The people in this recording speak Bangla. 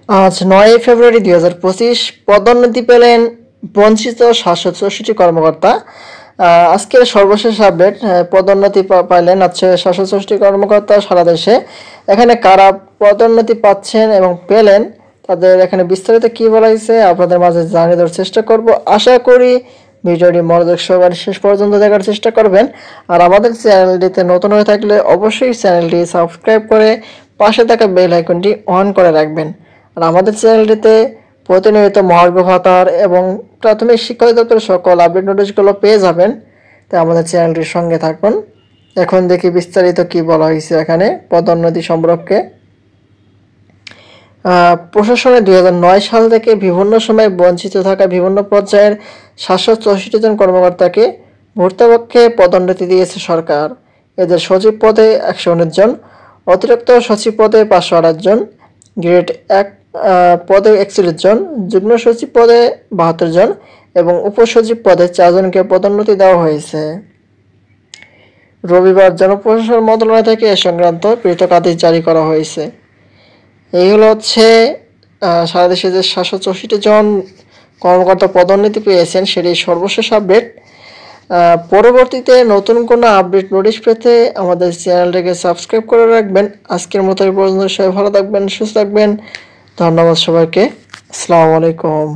আজ ৯ ফেব্রুয়ারি ২০২৫ পদোন্নতি পেলেন বঞ্চিত ৭৬৪ কর্মকর্তা। আজকের সর্বশেষ আপডেট, পদোন্নতি পাইলেন আজকে ৭৬৪ কর্মকর্তা সারা দেশে। এখানে কারা পদোন্নতি পাচ্ছেন এবং পেলেন তাদের এখানে বিস্তারিত কী বলা হয়েছে আপনাদের মাঝে জানিয়ে দেওয়ার চেষ্টা করব। আশা করি ভিডিওটি মনোযোগ সহকারে শেষ পর্যন্ত দেখার চেষ্টা করবেন। আর আমাদের চ্যানেলটিতে নতুন হয়ে থাকলে অবশ্যই চ্যানেলটি সাবস্ক্রাইব করে পাশে থাকা বেল আইকনটি অন করে রাখবেন। আর আমাদের চ্যানেলটিতে প্রতিনিয়ত মহার্ঘ ভাতার এবং প্রাথমিক শিক্ষা অধিদপ্তরের সকল আপডেট নোটিশগুলো পেয়ে যাবেন, তাই আমাদের চ্যানেলটির সঙ্গে থাকুন। এখন দেখি বিস্তারিত কি বলা হয়েছে এখানে পদোন্নতি সম্পর্কে। প্রশাসনে ২০০৯ সাল থেকে বিভিন্ন সময় বঞ্চিত থাকা বিভিন্ন পর্যায়ের ৭৬৪ জন কর্মকর্তাকে ভর্তাপক্ষে পদোন্নতি দিয়েছে সরকার। এদের সচিব পদে ১১৯ জন, অতিরিক্ত সচিব পদে ৫২৮ জন, গ্রেড ১ পদে ৪১ জন, যুগ্ম সচিব পদে ৭২ জন এবং উপসচিব পদে ৪ জনকে পদোন্নতি দেওয়া হয়েছে। রবিবার জনপ্রশাসন মন্ত্রণালয় থেকে এ সংক্রান্ত পৃথক আদেশ জারি করা হয়েছে। এই হচ্ছে সারা দেশে যে ৭৬৪ জন কর্মকর্তা পদোন্নতি পেয়েছেন সেটি সর্বশেষ আপডেট। পরবর্তীতে নতুন কোনো আপডেট নোটিশ পেতে আমাদের চ্যানেলটাকে সাবস্ক্রাইব করে রাখবেন। আজকের মতো এই পর্যন্ত, সবাই ভালো থাকবেন, সুস্থ থাকবেন। ধন্যবাদ সবাইকে। আসসালামু আলাইকুম।